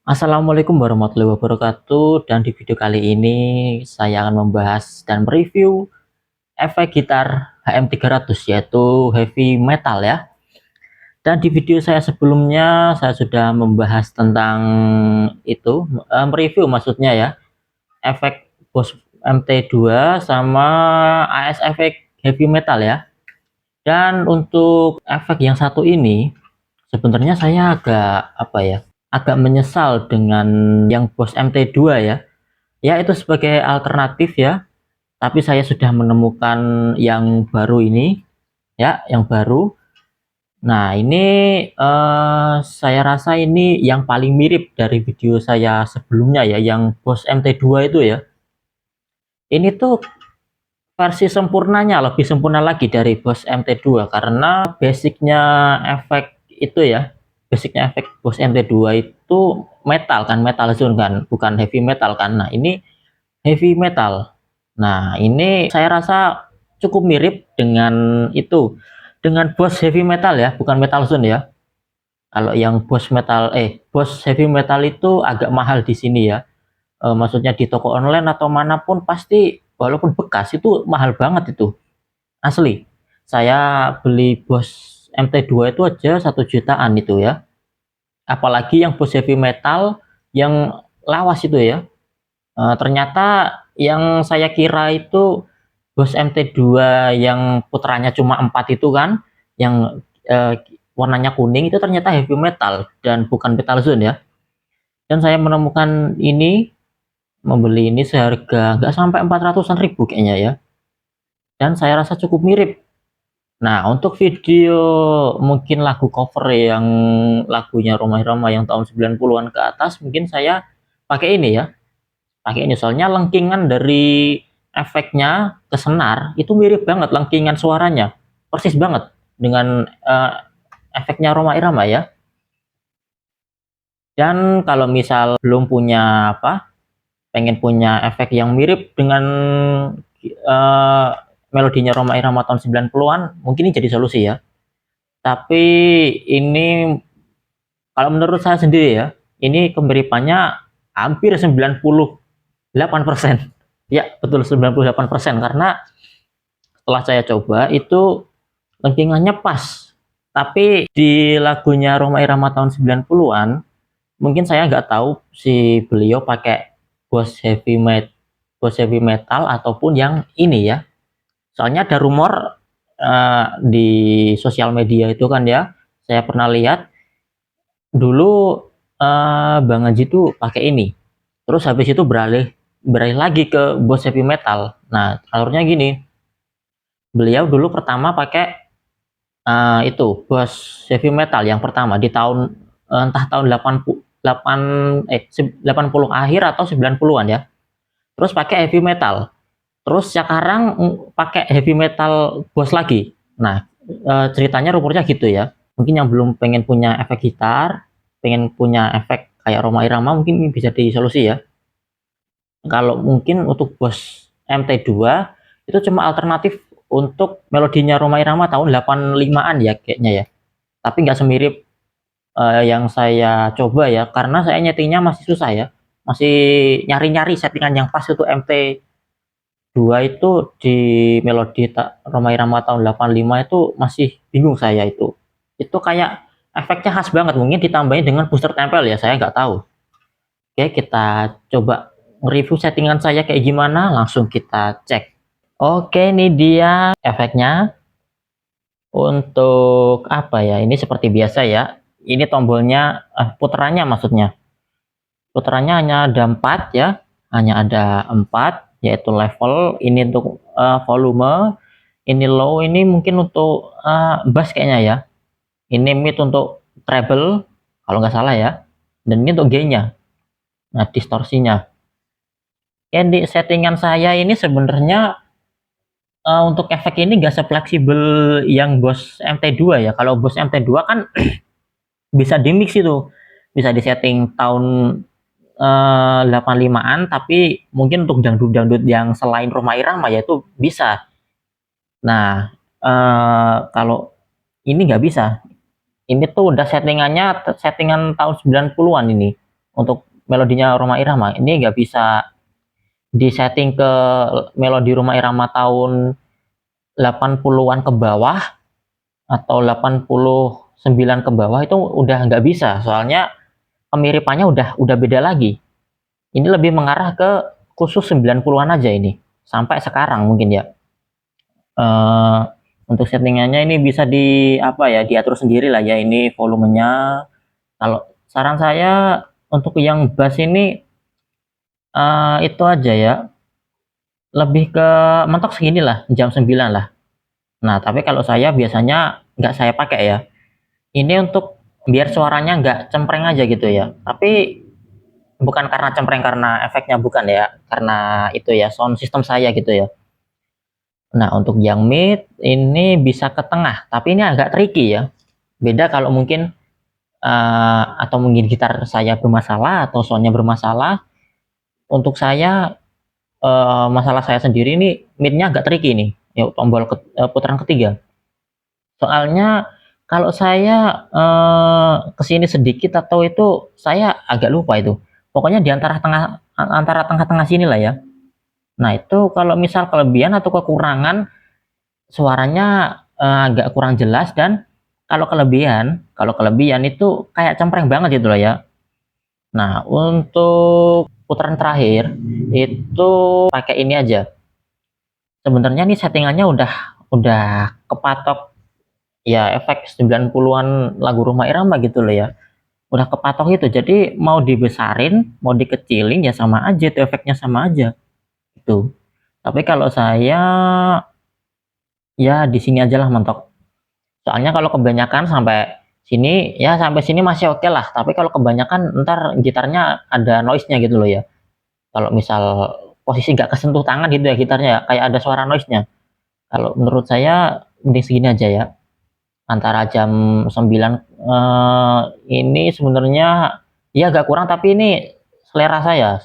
Assalamualaikum warahmatullahi wabarakatuh, dan di video kali ini saya akan membahas dan mereview efek gitar HM300 yaitu heavy metal ya. Dan di video saya sebelumnya saya sudah membahas tentang itu, mereview maksudnya ya, efek Boss MT2 sama AS efek heavy metal ya. Dan untuk efek yang satu ini sebenarnya saya agak apa ya, agak menyesal dengan yang Boss MT2 ya. Ya itu sebagai alternatif ya, tapi saya sudah menemukan yang baru ini ya, yang baru. Nah, ini saya rasa ini yang paling mirip dari video saya sebelumnya ya, yang Boss MT2 itu ya. Ini tuh versi sempurnanya, lebih sempurna lagi dari Boss MT2 karena basicnya efek itu ya, basicnya efek Boss MT2 itu metal kan, metal zone kan, bukan heavy metal kan. Nah, ini heavy metal. Nah, ini saya rasa cukup mirip dengan itu, dengan Boss heavy metal ya, bukan metal zone ya. Kalau yang Boss heavy metal itu agak mahal di sini ya. Maksudnya di toko online atau manapun pasti walaupun bekas itu mahal banget itu. Asli. Saya beli Boss MT2 itu aja 1 jutaan itu ya. Apalagi yang Boss heavy metal yang lawas itu ya. Ternyata yang saya kira itu Boss MT2 yang putranya cuma 4 itu kan, yang warnanya kuning itu ternyata heavy metal dan bukan metal zone ya. Dan saya menemukan ini, membeli ini seharga nggak sampai 400-an ribu kayaknya ya. Dan saya rasa cukup mirip. Nah, untuk video mungkin lagu cover yang lagunya Rhoma Irama yang tahun 90-an ke atas, mungkin saya pakai ini ya. Pakai ini soalnya lengkingan dari efeknya ke senar itu mirip banget, lengkingan suaranya persis banget dengan efeknya Rhoma Irama ya. Dan kalau misal belum punya apa, pengen punya efek yang mirip dengan uh, melodinya Rhoma Irama tahun 90-an, mungkin ini jadi solusi ya. Tapi ini kalau menurut saya sendiri ya, ini kemiripannya hampir 98%. Ya, betul 98% karena setelah saya coba itu lengkingannya pas. Tapi di lagunya Rhoma Irama tahun 90-an, mungkin saya nggak tahu si beliau pakai Boss Heavy Metal ataupun yang ini ya. Soalnya ada rumor di sosial media itu kan ya, saya pernah lihat dulu Bang Haji tuh pakai ini. Terus habis itu beralih beralih lagi ke Boss Heavy Metal. Nah, alurnya gini, beliau dulu pertama pakai itu Boss Heavy Metal yang pertama di tahun entah tahun 80 akhir atau 90-an ya. Terus pakai heavy metal. Terus sekarang pakai heavy metal Boss lagi. Nah, ceritanya rumornya gitu ya. Mungkin yang belum pengen punya efek gitar, pengen punya efek kayak Rhoma Irama mungkin ini bisa disolusi ya. Kalau mungkin untuk Boss MT2 itu cuma alternatif untuk melodinya Rhoma Irama tahun 85-an ya kayaknya ya. Tapi nggak semirip yang saya coba ya, karena saya nyetingnya masih susah ya. Masih nyari-nyari settingan yang pas itu MT2 itu di melodi Rhoma Irama tahun 85 itu masih bingung saya itu. Itu kayak efeknya khas banget, mungkin ditambahin dengan booster tempel ya, saya nggak tahu. Oke, kita coba review settingan saya kayak gimana, langsung kita cek. Oke, ini dia efeknya. Untuk apa ya, ini seperti biasa ya. Ini tombolnya, putarannya maksudnya. Putarannya hanya ada 4 ya, hanya ada 4 yaitu level. Ini untuk volume, ini low, ini mungkin untuk bass kayaknya ya. Ini mid untuk treble kalau nggak salah ya. Dan ini untuk gainnya. Nah, distorsinya. Ya, di settingan saya ini sebenarnya untuk efek ini nggak se-fleksibel yang Boss MT2 ya. Kalau Boss MT2 kan bisa di-mix itu. Bisa disetting tahun 85-an, tapi mungkin untuk dangdut-dangdut yang selain Rhoma Irama ya itu bisa. Nah, kalau ini nggak bisa. Ini tuh udah settingannya settingan tahun 90-an ini. untuk melodinya Rhoma Irama ini nggak bisa disetting ke melodi Rhoma Irama tahun 80-an ke bawah atau 89 ke bawah, itu udah nggak bisa, soalnya kemiripannya udah beda lagi. Ini lebih mengarah ke khusus 90-an aja ini, sampai sekarang mungkin ya. Eh, untuk settingannya ini bisa di apa ya, diatur sendiri lah ya, ini volumenya. Kalau saran saya untuk yang bass ini itu aja ya, lebih ke mentok segini lah, jam 9 lah. Nah, tapi kalau saya biasanya nggak saya pakai ya. Ini untuk biar suaranya nggak cempreng aja gitu ya. Tapi bukan karena cempreng karena efeknya, bukan ya. Karena itu ya sound system saya gitu ya. Nah, untuk yang mid ini bisa ke tengah, tapi ini agak tricky ya. Beda kalau mungkin atau mungkin gitar saya bermasalah atau soundnya bermasalah. Untuk saya masalah saya sendiri ini midnya agak tricky nih. Ya, tombol putaran ketiga. Soalnya kalau saya kesini sedikit atau itu saya agak lupa itu. Pokoknya di antara tengah-tengah sini lah ya. Nah, itu kalau misal kelebihan atau kekurangan suaranya agak kurang jelas, dan kalau kelebihan itu kayak cempreng banget gitu loh ya. Nah, untuk putaran terakhir itu pakai ini aja. Sebenarnya nih settingannya udah kepatok ya, efek 90-an lagu Rhoma Irama gitu loh ya. Udah kepatok itu. Jadi mau dibesarin, mau dikecilin ya sama aja, itu efeknya sama aja. Itu. Tapi kalau saya ya di sini aja lah mentok. Soalnya kalau kebanyakan sampai sini masih oke lah. Tapi kalau kebanyakan ntar gitarnya ada noise-nya gitu loh ya. Kalau misal posisi nggak kesentuh tangan gitu ya gitarnya ya, kayak ada suara noise-nya. Kalau menurut saya mending segini aja ya. Antara jam 9 ini sebenarnya ya agak kurang, tapi ini selera saya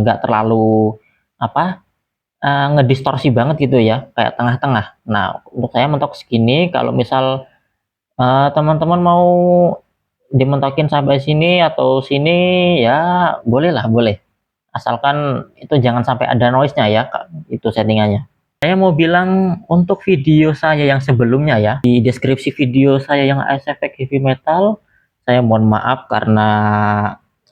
nggak terlalu apa ngedistorsi banget gitu ya, kayak tengah-tengah. Nah, untuk saya mentok segini. Kalau misal teman-teman mau dimentokin sampai sini atau sini ya boleh lah, boleh, asalkan itu jangan sampai ada noise-nya ya Kak. Itu settingannya. Saya mau bilang untuk video saya yang sebelumnya ya, di deskripsi video saya yang ASFX Heavy Metal, saya mohon maaf karena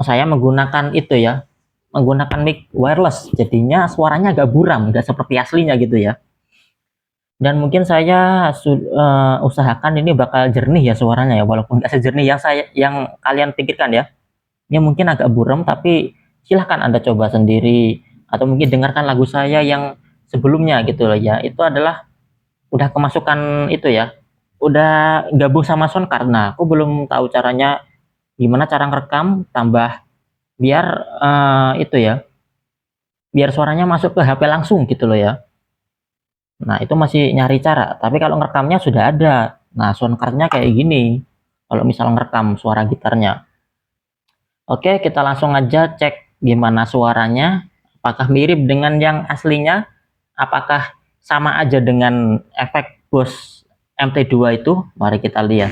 saya menggunakan itu ya, menggunakan mic wireless, jadinya suaranya agak buram, nggak seperti aslinya gitu ya. Dan mungkin saya usahakan ini bakal jernih ya suaranya ya, walaupun nggak sejernih yang kalian pikirkan ya. Ini mungkin agak buram, tapi silahkan Anda coba sendiri atau mungkin dengarkan lagu saya yang sebelumnya gitu loh ya. Itu adalah udah kemasukan itu ya, udah gabung sama sound card. Nah, aku belum tahu caranya gimana cara ngerekam tambah biar itu ya, biar suaranya masuk ke HP langsung gitu loh ya. Nah, itu masih nyari cara, tapi kalau ngerekamnya sudah ada. Nah, sound cardnya kayak gini kalau misal ngerekam suara gitarnya. Oke, kita langsung aja cek gimana suaranya, apakah mirip dengan yang aslinya, apakah sama aja dengan efek Boss MT2 itu. Mari kita lihat.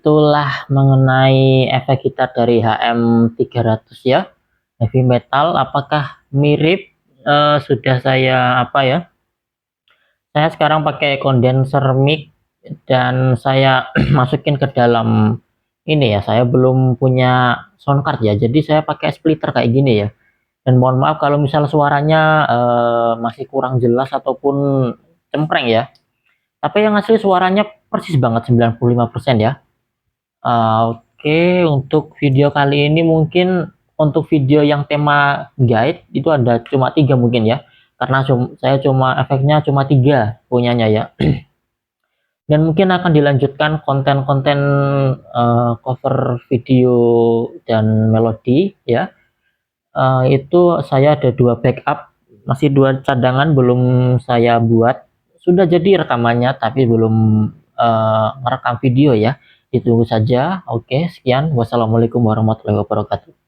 itulah mengenai efek gitar dari HM300 ya, heavy metal. Apakah mirip? Sudah saya apa ya, saya sekarang pakai kondenser mic dan saya masukin ke dalam ini ya, saya belum punya sound card ya, jadi saya pakai splitter kayak gini ya. Dan mohon maaf kalau misal suaranya masih kurang jelas ataupun cempreng ya, tapi yang asli suaranya persis banget 95% ya. Oke, untuk video kali ini mungkin untuk video yang tema guide itu ada cuma 3 mungkin ya, karena saya cuma efeknya cuma 3 punyanya ya. Dan mungkin akan dilanjutkan konten-konten cover video dan melodi ya. Itu saya ada 2 backup, masih 2 cadangan belum saya buat. Sudah jadi rekamannya tapi belum ngerekam video ya. Ditunggu saja. Oke, sekian. Wassalamualaikum warahmatullahi wabarakatuh.